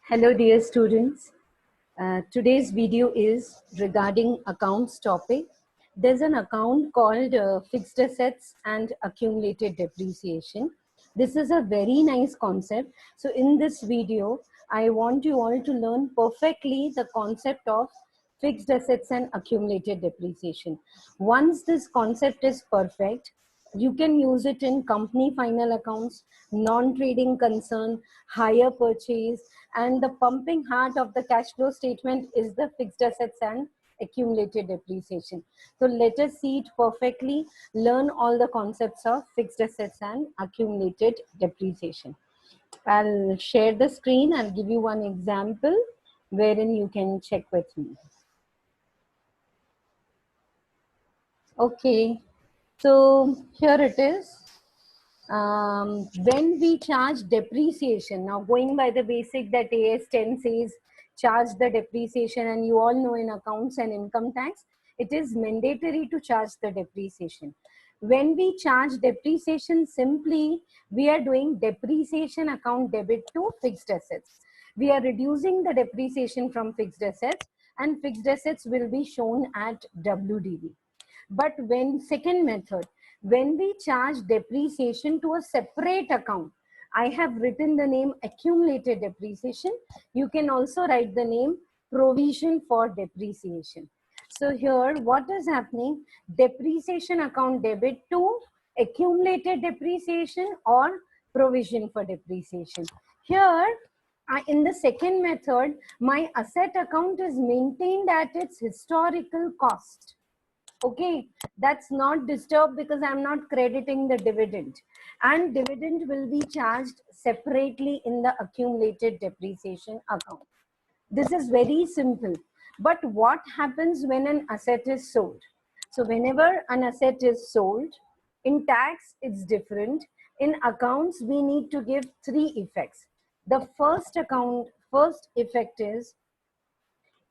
Hello dear students. Today's video is regarding accounts topic. There's an account called fixed assets and accumulated depreciation. This is a very nice concept. So in this video, I want you all to learn perfectly the concept of fixed assets and accumulated depreciation. Once this concept is perfect, you can use it in company final accounts, non-trading concern, hire purchase, and the pumping heart of the cash flow statement is the fixed assets and accumulated depreciation. So let us see it perfectly, learn all the concepts of fixed assets and accumulated depreciation. I'll share the screen. I'll give you one example wherein you can check with me. Okay, so here it is. When we charge depreciation, now going by the basic that AS 10 says charge the depreciation, and you all know in accounts and income tax, it is mandatory to charge the depreciation. When we charge depreciation, simply we are doing depreciation account debit to fixed assets. We are reducing the depreciation from fixed assets, and fixed assets will be shown at WDV. But when second method, when we charge depreciation to a separate account, I have written the name accumulated depreciation. You can also write the name provision for depreciation. So here what is happening? Depreciation account debit to accumulated depreciation or provision for depreciation. Here in the second method, my asset account is maintained at its historical cost. Okay, that's not disturbed because I'm not crediting the dividend, and dividend will be charged separately in the accumulated depreciation account. This is very simple. But what happens when an asset is sold? So whenever an asset is sold, in tax it's different. In accounts we need to give three effects. The first effect is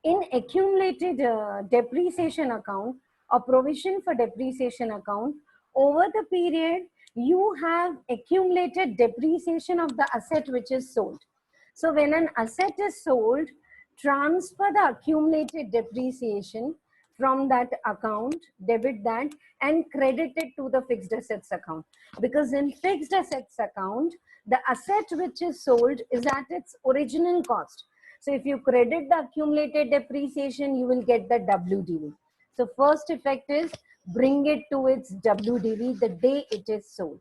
in accumulated depreciation account or provision for depreciation account, over the period you have accumulated depreciation of the asset which is sold. So when an asset is sold, transfer the accumulated depreciation from that account, debit that, and credit it to the fixed assets account. Because in fixed assets account, the asset which is sold is at its original cost. So if you credit the accumulated depreciation, you will get the WDV. So first effect is bring it to its WDV the day it is sold.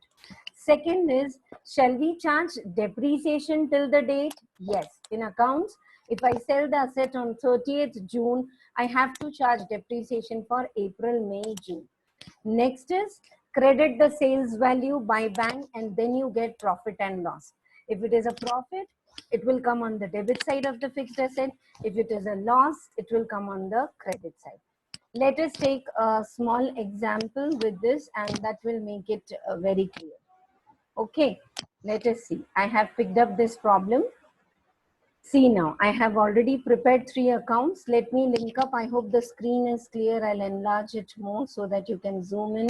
Second is, shall we charge depreciation till the date? Yes. In accounts, if I sell the asset on 30th June, I have to charge depreciation for April, May, June. Next is credit the sales value by bank, and then you get profit and loss. If it is a profit, it will come on the debit side of the fixed asset. If it is a loss, it will come on the credit side. Let us take a small example with this, and that will make it very clear. Okay, let us see. I have picked up this problem. See now, I have already prepared 3 accounts. Let me link up. I hope the screen is clear. I'll enlarge it more so that you can zoom in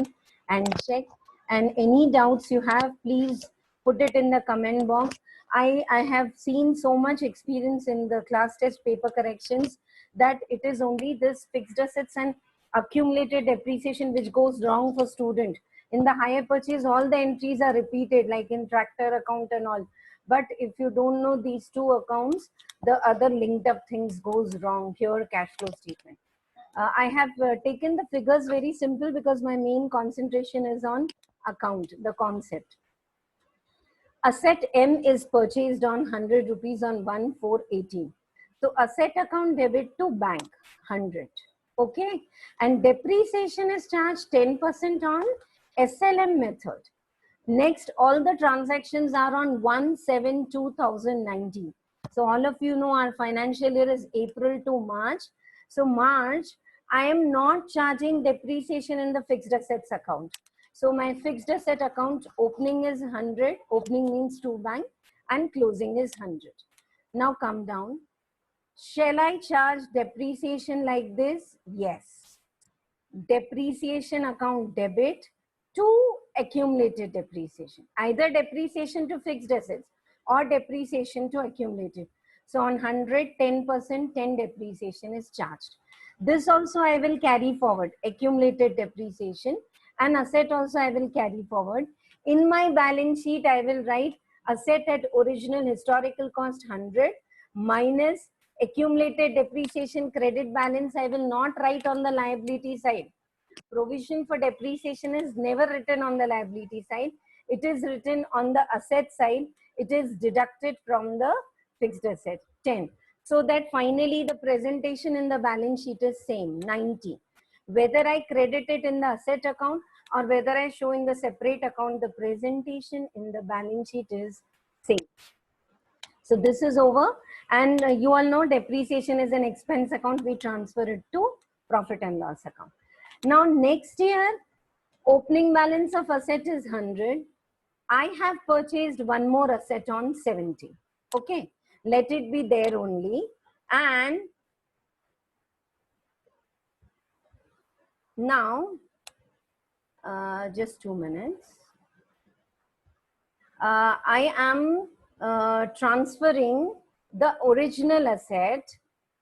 and check. And any doubts you have, please put it in the comment box. I have seen so much experience in the class test paper corrections that it is only this fixed assets and accumulated depreciation which goes wrong for student. In the hire purchase, all the entries are repeated, like in tractor account and all. But if you don't know these 2 accounts, the other linked up things goes wrong. Here, cash flow statement. I have taken the figures very simple because my main concentration is on account, the concept. Asset M is purchased on 100 rupees on 1/4/18. So asset account debit to bank 100. Okay, and depreciation is charged 10% on SLM method. Next, all the transactions are on 1/7/2019. So all of you know our financial year is April to March. So March, I am not charging depreciation in the fixed assets account. So my fixed asset account opening is 100. Opening means to bank, and closing is 100. Now come down. Shall I charge depreciation like this? Yes. Depreciation account debit to accumulated depreciation, either depreciation to fixed assets or depreciation to accumulated. So on 100, 10%, 10 depreciation is charged. This also I will carry forward, accumulated depreciation, and asset also I will carry forward. In my balance sheet, I will write asset at original historical cost 100 minus accumulated depreciation credit balance. I will not write on the liability side. Provision for depreciation is never written on the liability side. It is written on the asset side. It is deducted from the fixed asset, 10. So that finally the presentation in the balance sheet is same, 90. Whether I credit it in the asset account or whether I show in the separate account, the presentation in the balance sheet is same. So this is over, and you all know depreciation is an expense account. We transfer it to profit and loss account. Now next year, opening balance of asset is 100. I have purchased one more asset on 70. Okay, let it be there only. And now, just 2 minutes. I am transferring the original asset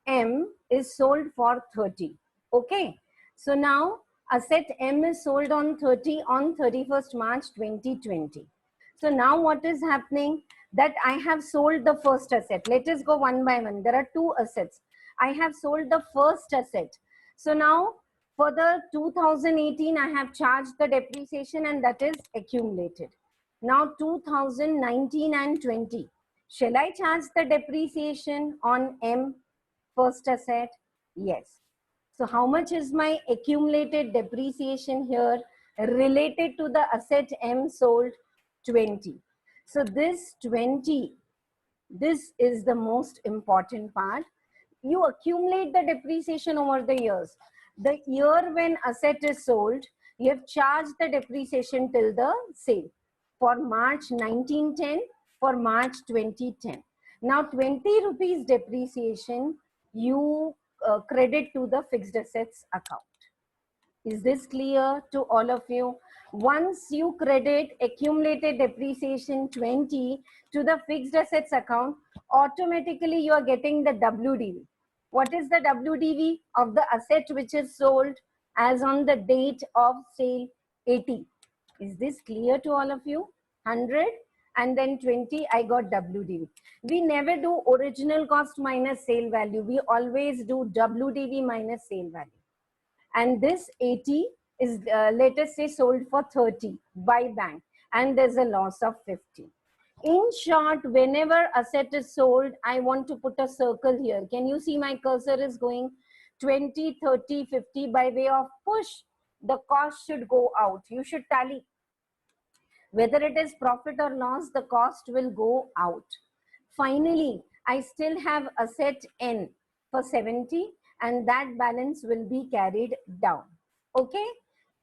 M is sold for 30. Okay, so now asset M is sold on 30 on 31st March 2020. So now what is happening, that I have sold the first asset. Let us go one by one. There are two assets. I have sold the first asset. So now for the 2018, I have charged the depreciation and that is accumulated. Now 2019 and 20. Shall I charge the depreciation on M, first asset? Yes. So how much is my accumulated depreciation here related to the asset M sold? 20. So this 20, this is the most important part. You accumulate the depreciation over the years. The year when asset is sold, you have charged the depreciation till the sale. For March 1910, for March 2010. Now 20 rupees depreciation you credit to the fixed assets account. Is this clear to all of you? Once you credit accumulated depreciation 20 to the fixed assets account, automatically you are getting the WDV. What is the WDV of the asset which is sold as on the date of sale? 80. Is this clear to all of you? 100 and then 20, I got WDV. We never do original cost minus sale value. We always do WDV minus sale value. And this 80 is, let us say, sold for 30 by bank, and there's a loss of 50. In short, whenever asset is sold, I want to put a circle here. Can you see my cursor is going 20, 30, 50 by way of push? The cost should go out. You should tally. Whether it is profit or loss, the cost will go out. Finally, I still have asset N for 70 and that balance will be carried down. Okay,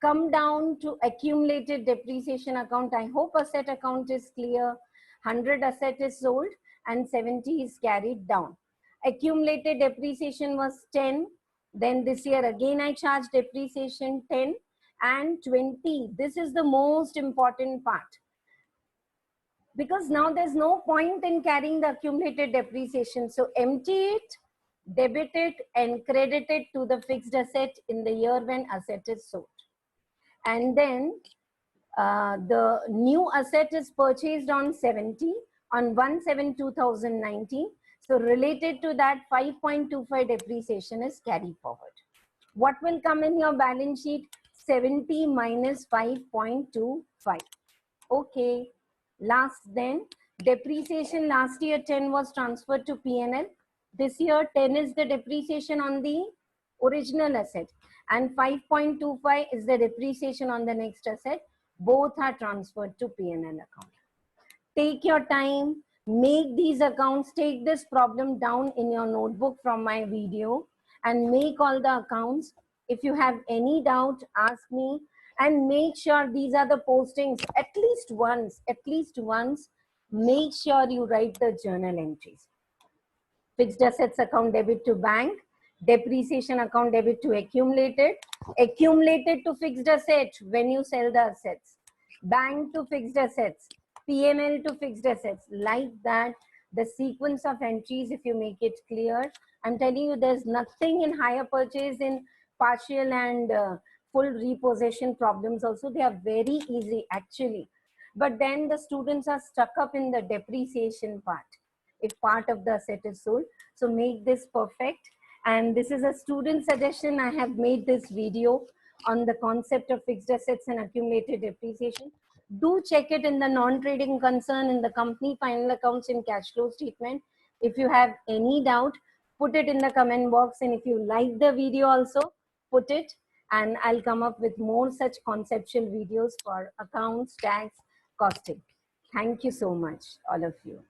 come down to accumulated depreciation account. I hope asset account is clear. 100 asset is sold and 70 is carried down. Accumulated depreciation was 10. Then this year again I charged depreciation 10 and 20. This is the most important part, because now there's no point in carrying the accumulated depreciation. So empty it, debit it and credit it to the fixed asset in the year when asset is sold. And then the new asset is purchased on 70 on 1/7/2019. So related to that, 5.25 depreciation is carried forward. What will come in your balance sheet? 70 minus 5.25. Okay. Last then, depreciation last year 10 was transferred to P&L. This year 10 is the depreciation on the original asset and 5.25 is the depreciation on the next asset. Both are transferred to P&L account. Take your time, make these accounts, take this problem down in your notebook from my video and make all the accounts. If you have any doubt, ask me. And make sure these are the postings at least once, make sure you write the journal entries. Fixed assets account debit to bank, depreciation account debit to accumulated to fixed asset when you sell the assets, bank to fixed assets, PML to fixed assets, like that. The sequence of entries, if you make it clear, I'm telling you, there's nothing in hire purchase in partial and full repossession problems also. They are very easy actually. But then the students are stuck up in the depreciation part, if part of the asset is sold. So make this perfect. And this is a student suggestion. I have made this video on the concept of fixed assets and accumulated depreciation. Do check it in the non-trading concern in the company final accounts in cash flow statement. If you have any doubt, put it in the comment box. And if you like the video also, put it. And I'll come up with more such conceptual videos for accounts, tax, costing. Thank you so much, all of you.